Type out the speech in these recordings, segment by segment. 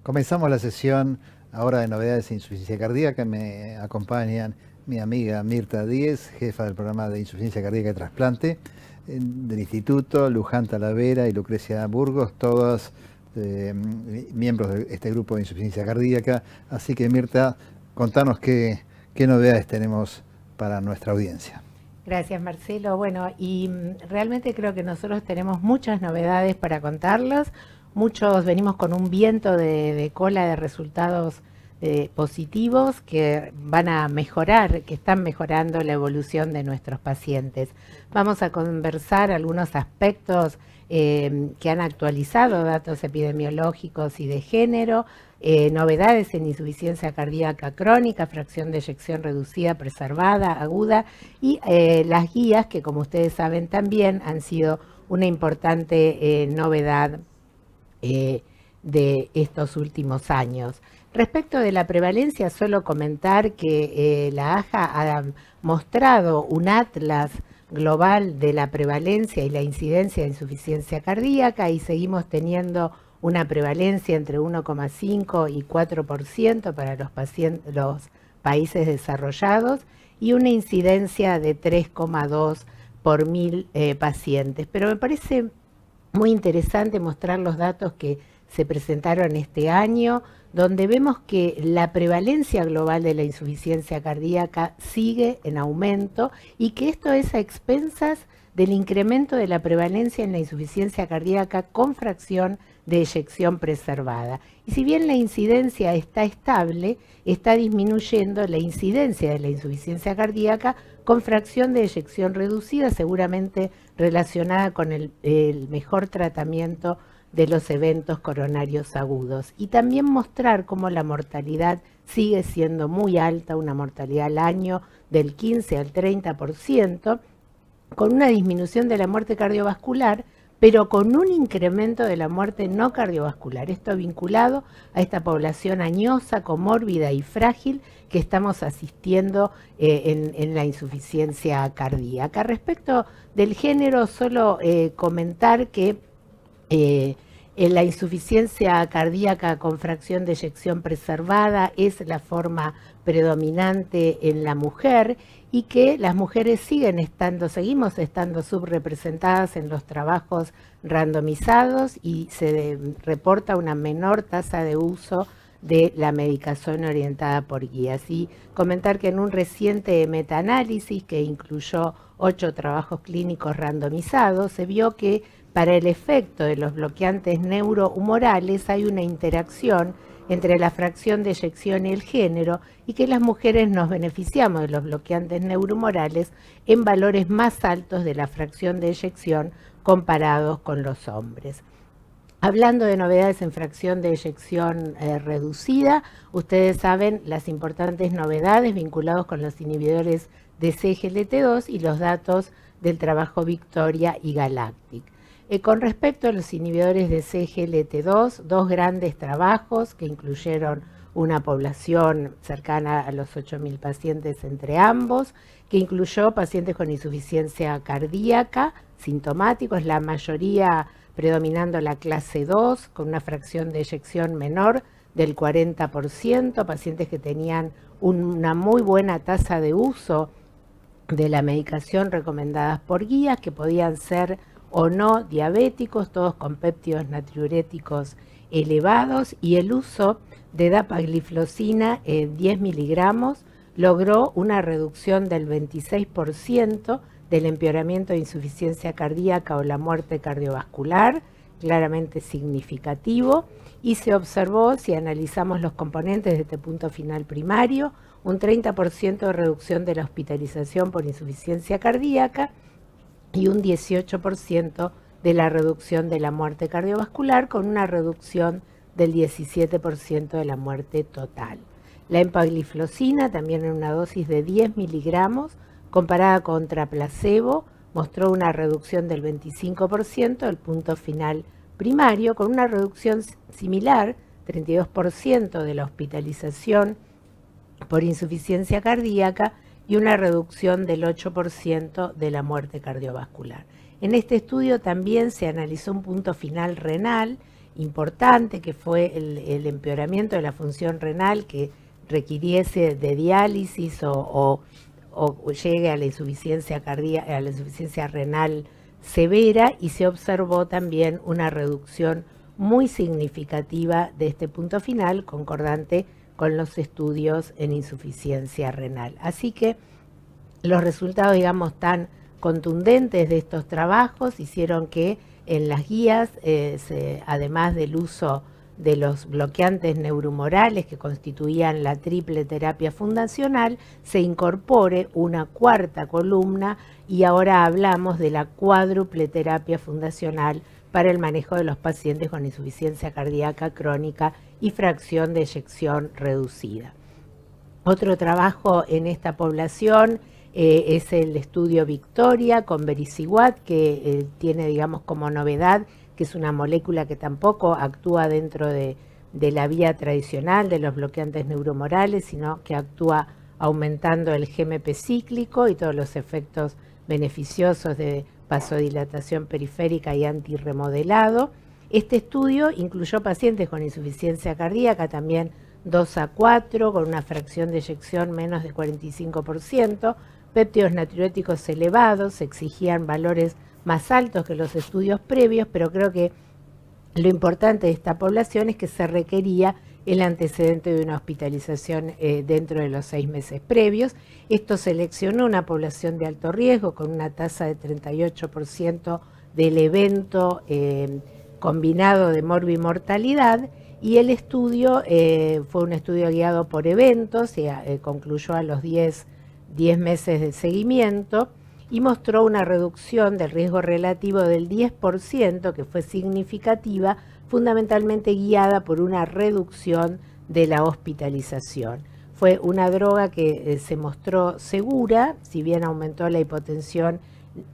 Comenzamos la sesión ahora de novedades de insuficiencia cardíaca. Me acompañan mi amiga Mirta Díez, jefa del programa de insuficiencia cardíaca y trasplante del Instituto, Luján Talavera y Lucrecia Burgos, todas miembros de este grupo de insuficiencia cardíaca. Así que Mirta, contanos qué novedades tenemos para nuestra audiencia. Gracias, Marcelo. Bueno, y realmente creo que nosotros tenemos muchas novedades para contarlos. Muchos venimos con un viento de cola de resultados positivos que van a mejorar, que están mejorando la evolución de nuestros pacientes. Vamos a conversar algunos aspectos que han actualizado datos epidemiológicos y de género, novedades en insuficiencia cardíaca crónica, fracción de eyección reducida, preservada, aguda, y las guías que, como ustedes saben, también han sido una importante novedad de estos últimos años. Respecto de la prevalencia, solo comentar que la AJA ha mostrado un atlas global de la prevalencia y la incidencia de insuficiencia cardíaca y seguimos teniendo una prevalencia entre 1,5 y 4% para los países desarrollados y una incidencia de 3,2 por 1000 pacientes. Pero me parece muy interesante mostrar los datos que se presentaron este año, donde vemos que la prevalencia global de la insuficiencia cardíaca sigue en aumento y que esto es a expensas del incremento de la prevalencia en la insuficiencia cardíaca con fracción de eyección preservada. Y si bien la incidencia está estable, está disminuyendo la incidencia de la insuficiencia cardíaca con fracción de eyección reducida, seguramente relacionada con el mejor tratamiento de los eventos coronarios agudos. Y también mostrar cómo la mortalidad sigue siendo muy alta, una mortalidad al año del 15 al 30%, con una disminución de la muerte cardiovascular, pero con un incremento de la muerte no cardiovascular. Esto vinculado a esta población añosa, comórbida y frágil que estamos asistiendo en la insuficiencia cardíaca. Respecto del género, solo comentar que en la insuficiencia cardíaca con fracción de eyección preservada es la forma predominante en la mujer y que las mujeres seguimos estando subrepresentadas en los trabajos randomizados y se reporta una menor tasa de uso de la medicación orientada por guías. Y comentar que en un reciente metaanálisis que incluyó 8 trabajos clínicos randomizados, se vio que para el efecto de los bloqueantes neurohumorales hay una interacción entre la fracción de eyección y el género y que las mujeres nos beneficiamos de los bloqueantes neurohumorales en valores más altos de la fracción de eyección comparados con los hombres. Hablando de novedades en fracción de eyección reducida, ustedes saben las importantes novedades vinculadas con los inhibidores de CGLT2 y los datos del trabajo Victoria y Galactic. Con respecto a los inhibidores de CGLT2, 2 grandes trabajos que incluyeron una población cercana a los 8.000 pacientes entre ambos, que incluyó pacientes con insuficiencia cardíaca, sintomáticos, la mayoría predominando la clase 2, con una fracción de eyección menor del 40%, pacientes que tenían una muy buena tasa de uso de la medicación recomendadas por guías, que podían ser o no diabéticos, todos con péptidos natriuréticos elevados, y el uso de dapagliflozina en 10 miligramos logró una reducción del 26% del empeoramiento de insuficiencia cardíaca o la muerte cardiovascular, claramente significativo, y se observó, si analizamos los componentes de este punto final primario, un 30% de reducción de la hospitalización por insuficiencia cardíaca y un 18% de la reducción de la muerte cardiovascular, con una reducción del 17% de la muerte total. La empagliflozina, también en una dosis de 10 miligramos, comparada contra placebo, mostró una reducción del 25% del punto final primario, con una reducción similar, 32% de la hospitalización por insuficiencia cardíaca y una reducción del 8% de la muerte cardiovascular. En este estudio también se analizó un punto final renal importante, que fue el empeoramiento de la función renal que requiriese de diálisis o llegue a la insuficiencia cardíaca, a la insuficiencia renal severa, y se observó también una reducción muy significativa de este punto final, concordante con los estudios en insuficiencia renal. Así que los resultados, digamos, tan contundentes de estos trabajos hicieron que en las guías, además del uso de los bloqueantes neuromorales que constituían la triple terapia fundacional, se incorpore una cuarta columna, y ahora hablamos de la cuádruple terapia fundacional para el manejo de los pacientes con insuficiencia cardíaca crónica y fracción de eyección reducida. Otro trabajo en esta población es el estudio Victoria con vericiguat, que tiene, digamos, como novedad que es una molécula que tampoco actúa dentro de la vía tradicional de los bloqueantes neuromorales, sino que actúa aumentando el GMP cíclico y todos los efectos beneficiosos de vasodilatación periférica y antirremodelado. Este estudio incluyó pacientes con insuficiencia cardíaca, también 2 a 4, con una fracción de eyección menos de 45%, péptidos natriuréticos elevados, se exigían valores más altos que los estudios previos, pero creo que lo importante de esta población es que se requería el antecedente de una hospitalización dentro de los 6 meses previos. Esto seleccionó una población de alto riesgo con una tasa de 38% del evento combinado de morbimortalidad, y el estudio fue un estudio guiado por eventos y concluyó a los 10 meses de seguimiento, y mostró una reducción del riesgo relativo del 10%, que fue significativa, fundamentalmente guiada por una reducción de la hospitalización. Fue una droga que se mostró segura, si bien aumentó la hipotensión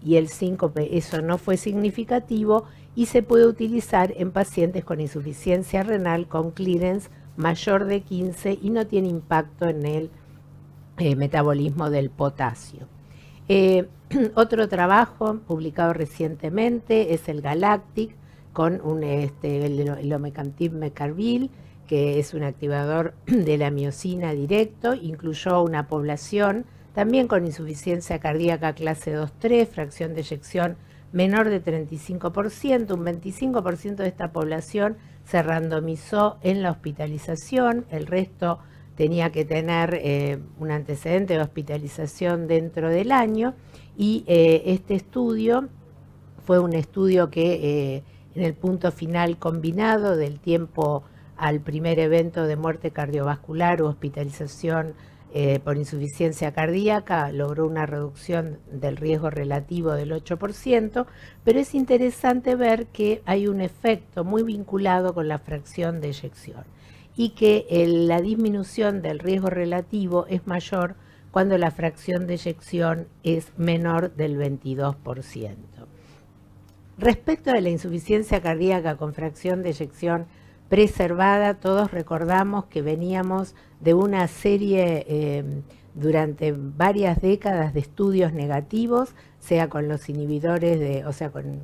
y el síncope, eso no fue significativo, y se puede utilizar en pacientes con insuficiencia renal con clearance mayor de 15 y no tiene impacto en el metabolismo del potasio. Otro trabajo publicado recientemente es el Galactic con el omecamtiv mecarbil, que es un activador de la miosina directo. Incluyó una población también con insuficiencia cardíaca clase 2-3, fracción de eyección menor de 35%. Un 25% de esta población se randomizó en la hospitalización, el resto tenía que tener un antecedente de hospitalización dentro del año, y este estudio fue un estudio que en el punto final combinado del tiempo al primer evento de muerte cardiovascular u hospitalización por insuficiencia cardíaca logró una reducción del riesgo relativo del 8%, pero es interesante ver que hay un efecto muy vinculado con la fracción de eyección, y que la disminución del riesgo relativo es mayor cuando la fracción de eyección es menor del 22%. Respecto de la insuficiencia cardíaca con fracción de eyección preservada, todos recordamos que veníamos de una serie durante varias décadas de estudios negativos, sea con los inhibidores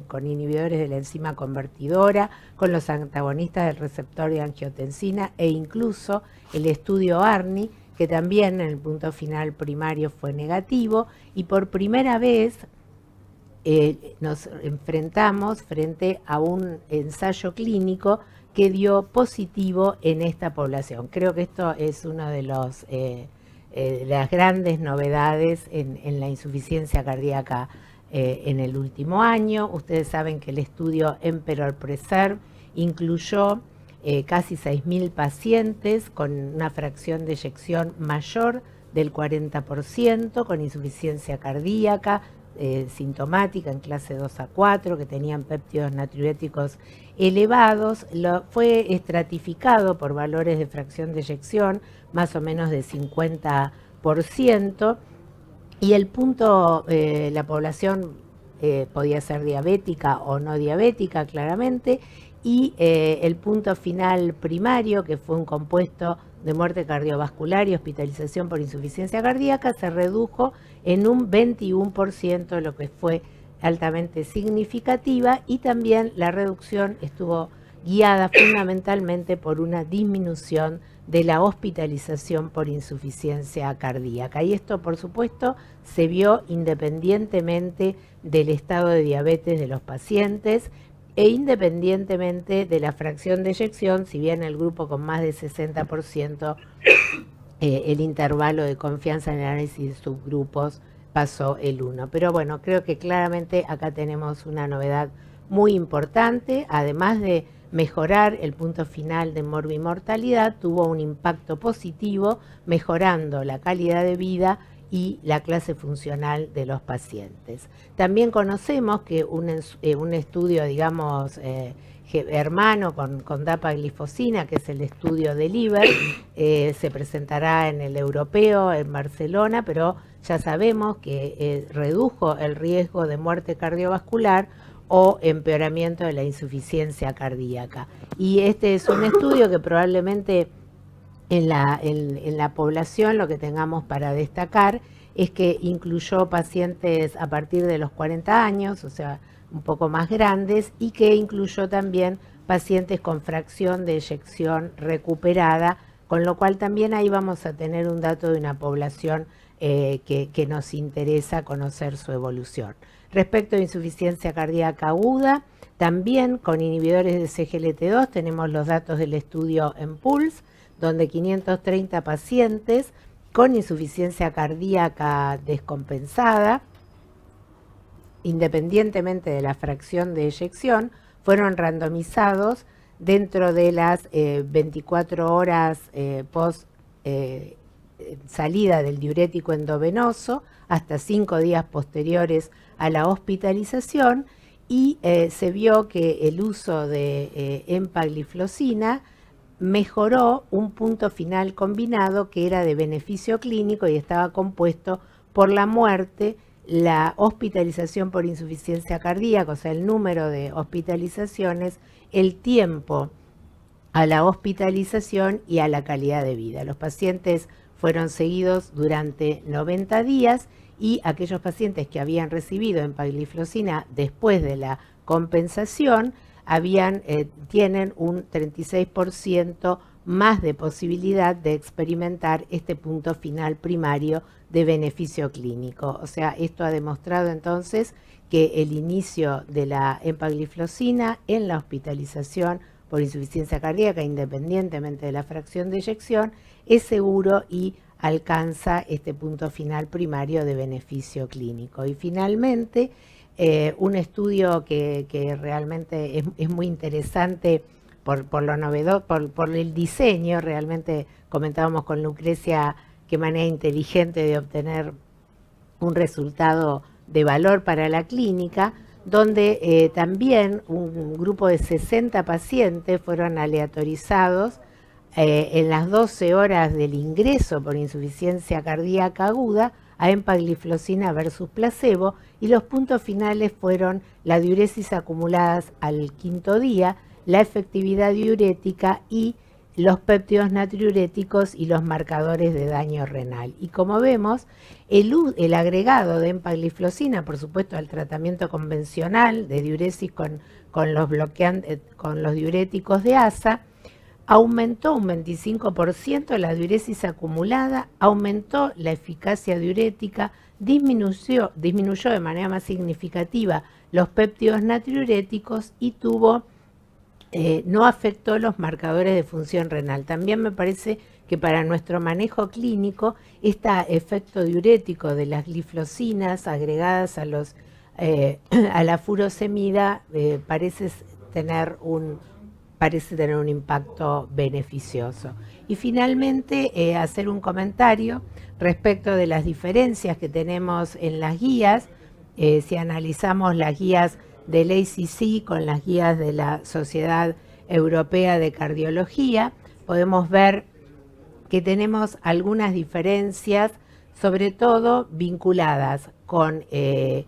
con inhibidores de la enzima convertidora, con los antagonistas del receptor de angiotensina, e incluso el estudio ARNI, que también en el punto final primario fue negativo, y por primera vez nos enfrentamos frente a un ensayo clínico que dio positivo en esta población. Creo que esto es uno de las grandes novedades en la insuficiencia cardíaca en el último año. Ustedes saben que el estudio Emperor Preserve incluyó casi 6.000 pacientes con una fracción de eyección mayor del 40%, con insuficiencia cardíaca sintomática en clase 2 a 4, que tenían péptidos natriuréticos elevados. Fue estratificado por valores de fracción de eyección más o menos de 50%, y el punto, la población podía ser diabética o no diabética claramente, y el punto final primario, que fue un compuesto de muerte cardiovascular y hospitalización por insuficiencia cardíaca, se redujo en un 21%, lo que fue altamente significativa, y también la reducción estuvo guiada fundamentalmente por una disminución de la hospitalización por insuficiencia cardíaca. Y esto, por supuesto, se vio independientemente del estado de diabetes de los pacientes e independientemente de la fracción de eyección, si bien el grupo con más de 60%, el intervalo de confianza en el análisis de subgrupos pasó el 1. Pero bueno, creo que claramente acá tenemos una novedad muy importante, además de mejorar el punto final de morbimortalidad, tuvo un impacto positivo mejorando la calidad de vida y la clase funcional de los pacientes. También conocemos que un estudio, digamos, hermano con dapaglifosina, que es el estudio de LIVER, se presentará en el europeo en Barcelona, pero ya sabemos que redujo el riesgo de muerte cardiovascular o empeoramiento de la insuficiencia cardíaca. Y este es un estudio que probablemente en la población lo que tengamos para destacar es que incluyó pacientes a partir de los 40 años, o sea, un poco más grandes, y que incluyó también pacientes con fracción de eyección recuperada, con lo cual también ahí vamos a tener un dato de una población que nos interesa conocer su evolución. Respecto a insuficiencia cardíaca aguda, también con inhibidores de CGLT2 tenemos los datos del estudio EMPULSE, donde 530 pacientes con insuficiencia cardíaca descompensada, independientemente de la fracción de eyección, fueron randomizados dentro de las 24 horas post salida del diurético endovenoso hasta 5 días posteriores a la hospitalización, y se vio que el uso de empagliflozina mejoró un punto final combinado que era de beneficio clínico y estaba compuesto por la muerte, la hospitalización por insuficiencia cardíaca, o sea, el número de hospitalizaciones, el tiempo a la hospitalización y a la calidad de vida. Los pacientes fueron seguidos durante 90 días y aquellos pacientes que habían recibido empagliflozina después de la compensación tienen un 36% más de posibilidad de experimentar este punto final primario de beneficio clínico. O sea, esto ha demostrado entonces que el inicio de la empagliflozina en la hospitalización por insuficiencia cardíaca, independientemente de la fracción de eyección, es seguro y alcanza este punto final primario de beneficio clínico. Y finalmente, un estudio que realmente es muy interesante por lo novedoso, por el diseño. Realmente comentábamos con Lucrecia qué manera inteligente de obtener un resultado de valor para la clínica, donde también un grupo de 60 pacientes fueron aleatorizados en las 12 horas del ingreso por insuficiencia cardíaca aguda a empagliflozina versus placebo, y los puntos finales fueron la diuresis acumuladas al 5.º día, la efectividad diurética y los péptidos natriuréticos y los marcadores de daño renal. Y como vemos, el agregado de empagliflozina, por supuesto, al tratamiento convencional de diuresis con los diuréticos de ASA, aumentó un 25% la diuresis acumulada, aumentó la eficacia diurética, disminuyó de manera más significativa los péptidos natriuréticos y no afectó los marcadores de función renal. También me parece que para nuestro manejo clínico, este efecto diurético de las gliflocinas agregadas a la furosemida parece tener un impacto beneficioso. Y finalmente, hacer un comentario respecto de las diferencias que tenemos en las guías. Si analizamos las guías del ACC con las guías de la Sociedad Europea de Cardiología, podemos ver que tenemos algunas diferencias, sobre todo vinculadas con el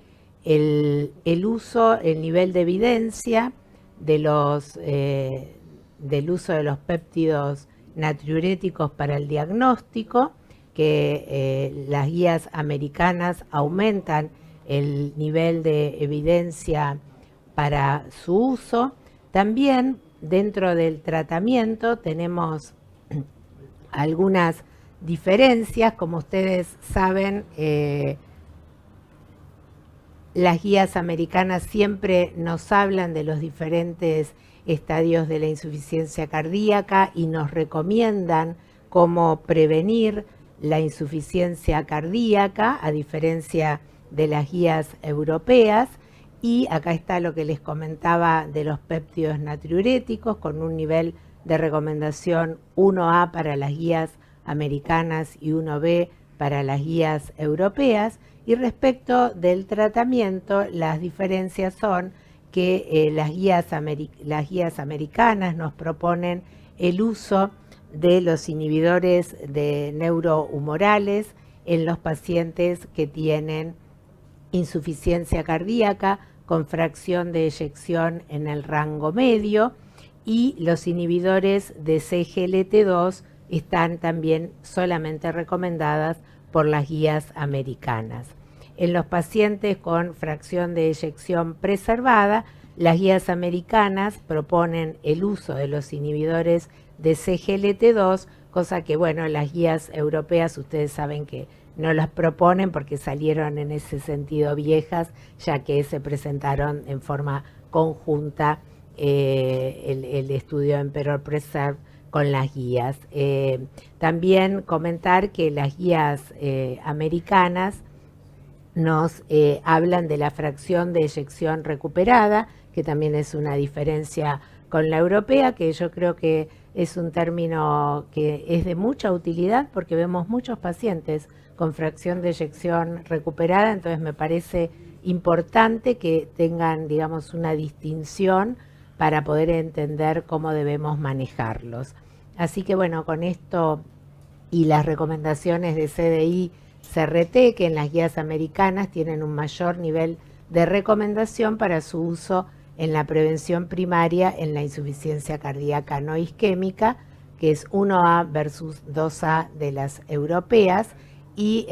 uso, el nivel de evidencia del uso de los péptidos natriuréticos para el diagnóstico, que las guías americanas aumentan el nivel de evidencia para su uso. También dentro del tratamiento tenemos algunas diferencias. Como ustedes saben, las guías americanas siempre nos hablan de los diferentes estadios de la insuficiencia cardíaca y nos recomiendan cómo prevenir la insuficiencia cardíaca, a diferencia de las guías europeas. Y acá está lo que les comentaba de los péptidos natriuréticos, con un nivel de recomendación 1A para las guías americanas y 1B para las guías europeas. Y respecto del tratamiento, las diferencias son que las guías americanas nos proponen el uso de los inhibidores de neurohumorales en los pacientes que tienen insuficiencia cardíaca con fracción de eyección en el rango medio, y los inhibidores de CGLT2 están también solamente recomendadas por las guías americanas. En los pacientes con fracción de eyección preservada, las guías americanas proponen el uso de los inhibidores de CGLT2, cosa que, bueno, las guías europeas ustedes saben que no las proponen porque salieron en ese sentido viejas, ya que se presentaron en forma conjunta el estudio Emperor Preserve con las guías. También comentar que las guías americanas nos hablan de la fracción de eyección recuperada, que también es una diferencia con la europea, que yo creo que es un término que es de mucha utilidad porque vemos muchos pacientes con fracción de eyección recuperada, entonces me parece importante que tengan, digamos, una distinción para poder entender cómo debemos manejarlos. Así que bueno, con esto y las recomendaciones de CDI CRT, que en las guías americanas tienen un mayor nivel de recomendación para su uso en la prevención primaria en la insuficiencia cardíaca no isquémica, que es 1A versus 2A de las europeas, y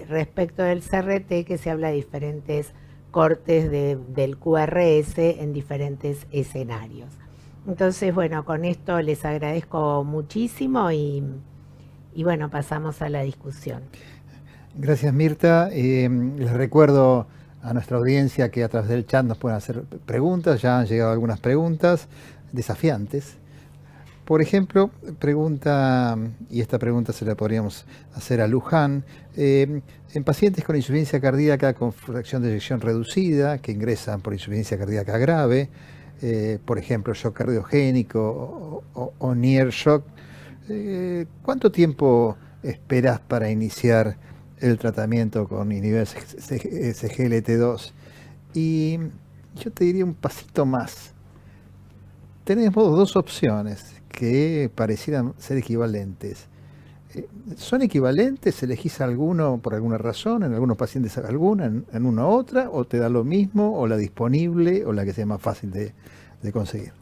respecto del CRT, que se habla de diferentes cortes del QRS en diferentes escenarios. Entonces, bueno, con esto les agradezco muchísimo y bueno, pasamos a la discusión. Gracias, Mirta. Les recuerdo a nuestra audiencia que a través del chat nos pueden hacer preguntas. Ya han llegado algunas preguntas desafiantes. Por ejemplo, pregunta, y esta pregunta se la podríamos hacer a Luján, en pacientes con insuficiencia cardíaca con fracción de eyección reducida, que ingresan por insuficiencia cardíaca grave, por ejemplo, shock cardiogénico o near shock, ¿cuánto tiempo esperas para iniciar el tratamiento con inhibidores CGLT2? Y yo te diría un pasito más. Tenemos dos opciones que parecieran ser equivalentes. ¿Son equivalentes? ¿Elegís alguno por alguna razón? ¿En algunos pacientes alguna? ¿En una otra? ¿O te da lo mismo? ¿O la disponible? ¿O la que sea más fácil de conseguir?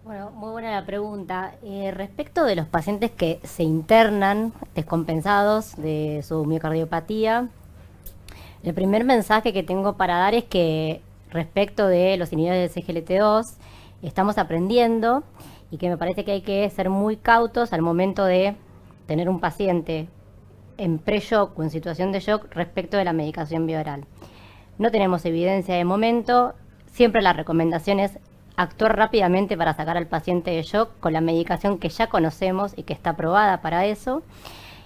Bueno, muy buena la pregunta. Respecto de los pacientes que se internan descompensados de su miocardiopatía, el primer mensaje que tengo para dar es que respecto de los inhibidores de CGLT2 estamos aprendiendo y que me parece que hay que ser muy cautos al momento de tener un paciente en pre-shock o en situación de shock respecto de la medicación bioral. No tenemos evidencia de momento, siempre la recomendación es actuar rápidamente para sacar al paciente de shock con la medicación que ya conocemos y que está aprobada para eso.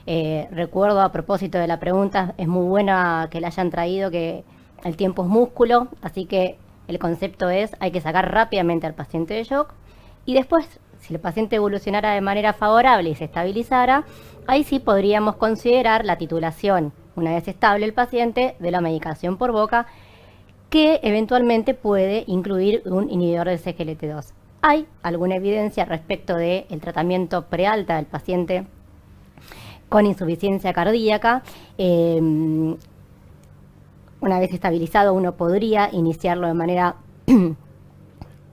Recuerdo, a propósito de la pregunta, es muy buena que la hayan traído, que el tiempo es músculo, así que el concepto es, hay que sacar rápidamente al paciente de shock, y después, si el paciente evolucionara de manera favorable y se estabilizara, ahí sí podríamos considerar la titulación, una vez estable el paciente, de la medicación por boca, que eventualmente puede incluir un inhibidor de CGLT2. Hay alguna evidencia respecto del tratamiento prealta del paciente con insuficiencia cardíaca. Una vez estabilizado, uno podría iniciarlo de manera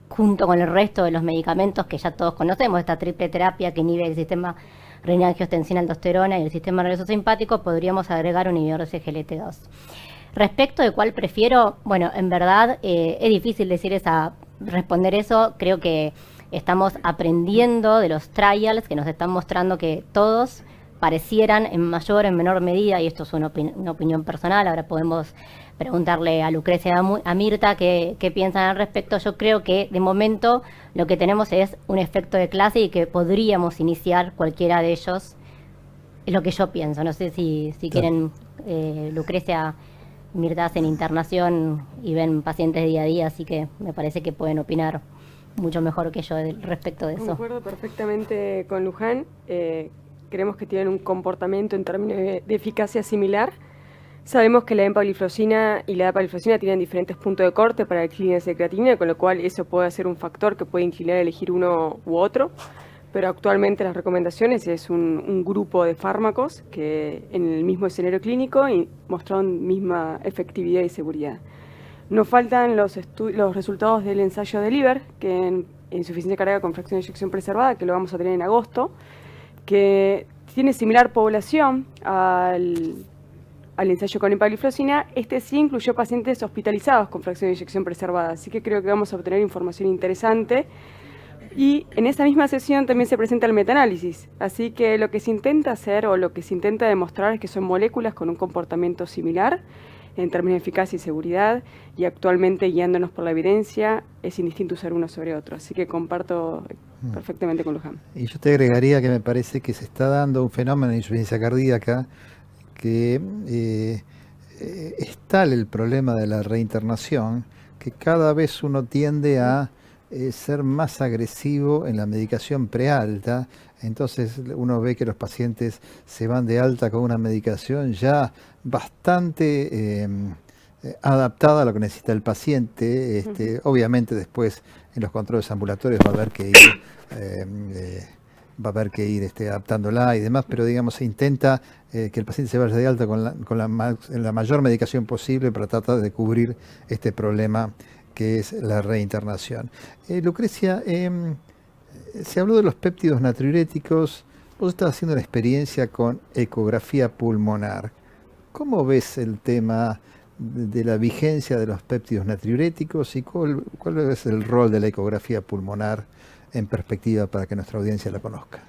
junto con el resto de los medicamentos que ya todos conocemos, esta triple terapia que inhibe el sistema renina-angiotensina-aldosterona y el sistema nervioso simpático, podríamos agregar un inhibidor de CGLT2. Respecto de cuál prefiero, bueno, en verdad es difícil responder eso. Creo que estamos aprendiendo de los trials que nos están mostrando que todos parecieran en mayor o en menor medida, y esto es una opinión personal, ahora podemos preguntarle a Lucrecia, a Mirta qué piensan al respecto. Yo creo que de momento lo que tenemos es un efecto de clase y que podríamos iniciar cualquiera de ellos, es lo que yo pienso. No sé si quieren, Lucrecia, Mirta hacen internación y ven pacientes día a día, así que me parece que pueden opinar mucho mejor que yo respecto de eso. Concuerdo perfectamente con Luján. Creemos que tienen un comportamiento en términos de eficacia similar. Sabemos que la empagliflozina y la dapagliflozina tienen diferentes puntos de corte para el clínico de creatinina, con lo cual eso puede ser un factor que puede inclinar a elegir uno u otro. Pero actualmente las recomendaciones es un grupo de fármacos que en el mismo escenario clínico mostraron misma efectividad y seguridad. Nos faltan los resultados del ensayo de Liver, que en insuficiencia cardíaca con fracción de eyección preservada, que lo vamos a tener en agosto, que tiene similar población al ensayo con empagliflozina. Este sí incluyó pacientes hospitalizados con fracción de eyección preservada, así que creo que vamos a obtener información interesante. Y en esa misma sesión también se presenta el metaanálisis, así que lo que se intenta hacer o lo que se intenta demostrar es que son moléculas con un comportamiento similar en términos de eficacia y seguridad, y actualmente, guiándonos por la evidencia, es indistinto usar uno sobre otro, así que comparto perfectamente con Luján. Y yo te agregaría que me parece que se está dando un fenómeno de insuficiencia cardíaca que es tal el problema de la reinternación que cada vez uno tiende a ser más agresivo en la medicación prealta. Entonces uno ve que los pacientes se van de alta con una medicación ya bastante adaptada a lo que necesita el paciente. Obviamente después en los controles ambulatorios va a haber que ir adaptándola y demás, pero digamos se intenta que el paciente se vaya de alta con la mayor medicación posible para tratar de cubrir este problema que es la reinternación. Lucrecia, se habló de los péptidos natriuréticos. Vos estás haciendo una experiencia con ecografía pulmonar. ¿Cómo ves el tema de la vigencia de los péptidos natriuréticos y cuál es el rol de la ecografía pulmonar en perspectiva para que nuestra audiencia la conozca?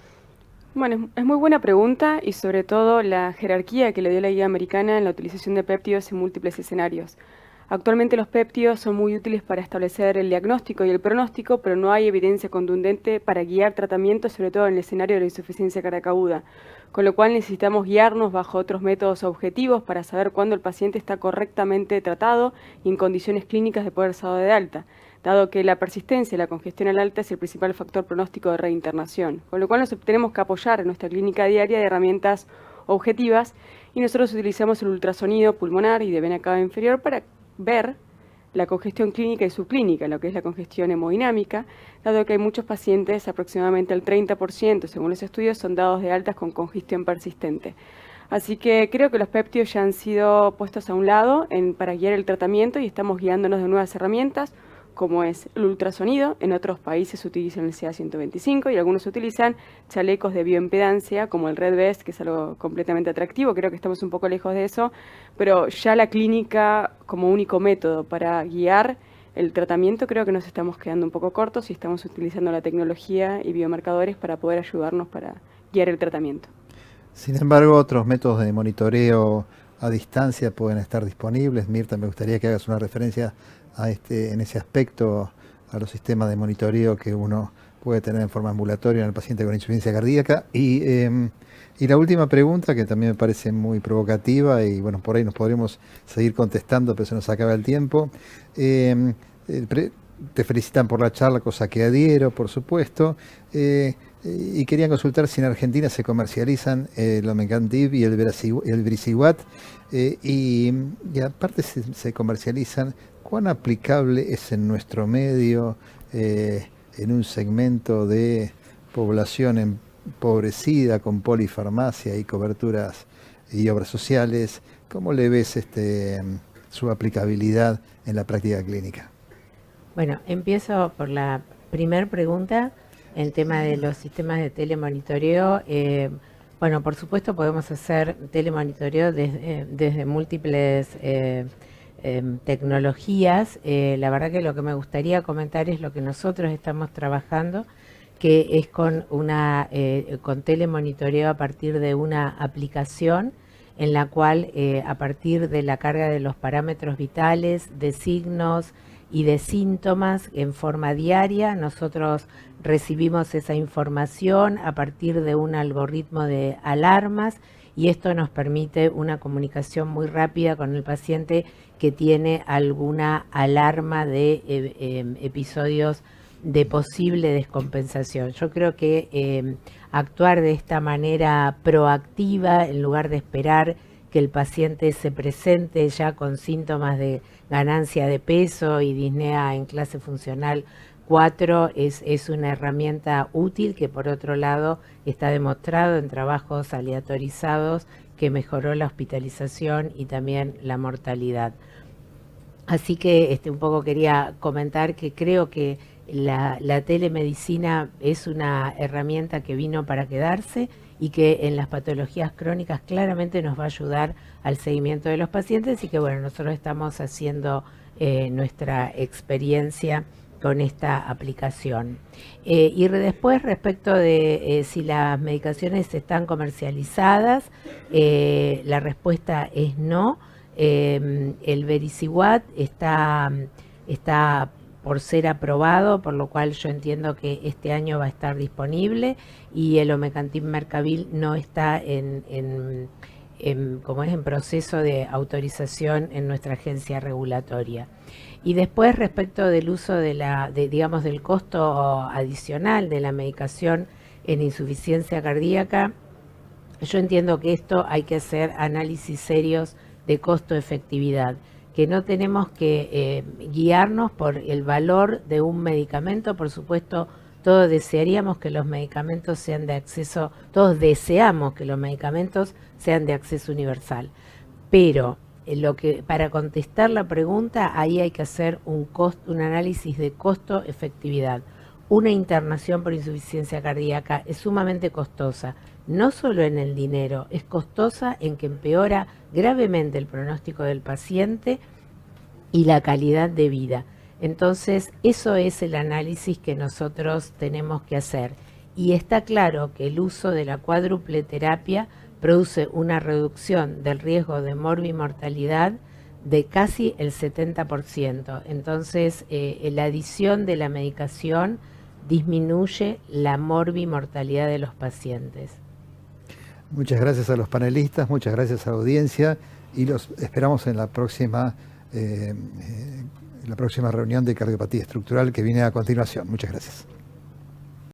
Bueno, es muy buena pregunta y sobre todo la jerarquía que le dio la guía americana en la utilización de péptidos en múltiples escenarios. Actualmente los péptidos son muy útiles para establecer el diagnóstico y el pronóstico, pero no hay evidencia contundente para guiar tratamientos, sobre todo en el escenario de la insuficiencia cardíaca aguda, con lo cual necesitamos guiarnos bajo otros métodos objetivos para saber cuándo el paciente está correctamente tratado y en condiciones clínicas de poder ser dado de alta, dado que la persistencia y la congestión al alta es el principal factor pronóstico de reinternación, con lo cual nos tenemos que apoyar en nuestra clínica diaria de herramientas objetivas y nosotros utilizamos el ultrasonido pulmonar y de vena cava inferior para ver la congestión clínica y subclínica, lo que es la congestión hemodinámica, dado que hay muchos pacientes, aproximadamente el 30%, según los estudios, son dados de altas con congestión persistente. Así que creo que los péptidos ya han sido puestos a un lado para guiar el tratamiento y estamos guiándonos de nuevas herramientas, como es el ultrasonido. En otros países se utiliza el CA125 y algunos utilizan chalecos de bioimpedancia como el Red Vest, que es algo completamente atractivo. Creo que estamos un poco lejos de eso, pero ya la clínica como único método para guiar el tratamiento creo que nos estamos quedando un poco cortos y estamos utilizando la tecnología y biomarcadores para poder ayudarnos para guiar el tratamiento. Sin embargo, otros métodos de monitoreo a distancia pueden estar disponibles. Mirta, me gustaría que hagas una referencia en ese aspecto a los sistemas de monitoreo que uno puede tener en forma ambulatoria en el paciente con insuficiencia cardíaca. Y la última pregunta, que también me parece muy provocativa, y bueno, por ahí nos podríamos seguir contestando, pero se nos acaba el tiempo. Te felicitan por la charla, cosa que adhiero, por supuesto. Y querían consultar si en Argentina se comercializan el Omecamtiv y el Vericiguat, y aparte se comercializan. ¿Cuán aplicable es en nuestro medio, en un segmento de población empobrecida con polifarmacia y coberturas y obras sociales? ¿Cómo le ves su aplicabilidad en la práctica clínica? Bueno, empiezo por la primera pregunta, el tema de los sistemas de telemonitoreo. Bueno, por supuesto podemos hacer telemonitoreo desde múltiples tecnologías, la verdad que lo que me gustaría comentar es lo que nosotros estamos trabajando, que es con con telemonitoreo a partir de una aplicación en la cual a partir de la carga de los parámetros vitales, de signos y de síntomas en forma diaria, nosotros recibimos esa información a partir de un algoritmo de alarmas y esto nos permite una comunicación muy rápida con el paciente que tiene alguna alarma de episodios de posible descompensación. Yo creo que actuar de esta manera proactiva, en lugar de esperar que el paciente se presente ya con síntomas de ganancia de peso y disnea en clase funcional 4, es una herramienta útil que por otro lado está demostrado en trabajos aleatorizados que mejoró la hospitalización y también la mortalidad. Así que un poco quería comentar que creo que la telemedicina es una herramienta que vino para quedarse y que en las patologías crónicas claramente nos va a ayudar al seguimiento de los pacientes y que bueno, nosotros estamos haciendo nuestra experiencia con esta aplicación. Y después respecto de si las medicaciones están comercializadas, la respuesta es no. El Vericiguat está por ser aprobado, por lo cual yo entiendo que este año va a estar disponible y el Omecantin Mercavil no está en proceso de autorización en nuestra agencia regulatoria. Y después respecto del uso del costo adicional de la medicación en insuficiencia cardíaca, yo entiendo que esto hay que hacer análisis serios de costo-efectividad, que no tenemos que guiarnos por el valor de un medicamento. Por supuesto, todos desearíamos que los medicamentos sean de acceso, todos deseamos que los medicamentos sean de acceso universal, pero para contestar la pregunta, ahí hay que hacer un análisis de costo-efectividad. Una internación por insuficiencia cardíaca es sumamente costosa, no solo en el dinero, es costosa en que empeora gravemente el pronóstico del paciente y la calidad de vida. Entonces, eso es el análisis que nosotros tenemos que hacer. Y está claro que el uso de la cuádruple terapia produce una reducción del riesgo de morbimortalidad de casi el 70%. Entonces, la adición de la medicación disminuye la morbimortalidad de los pacientes. Muchas gracias a los panelistas, muchas gracias a la audiencia y los esperamos en la próxima reunión de cardiopatía estructural que viene a continuación. Muchas gracias.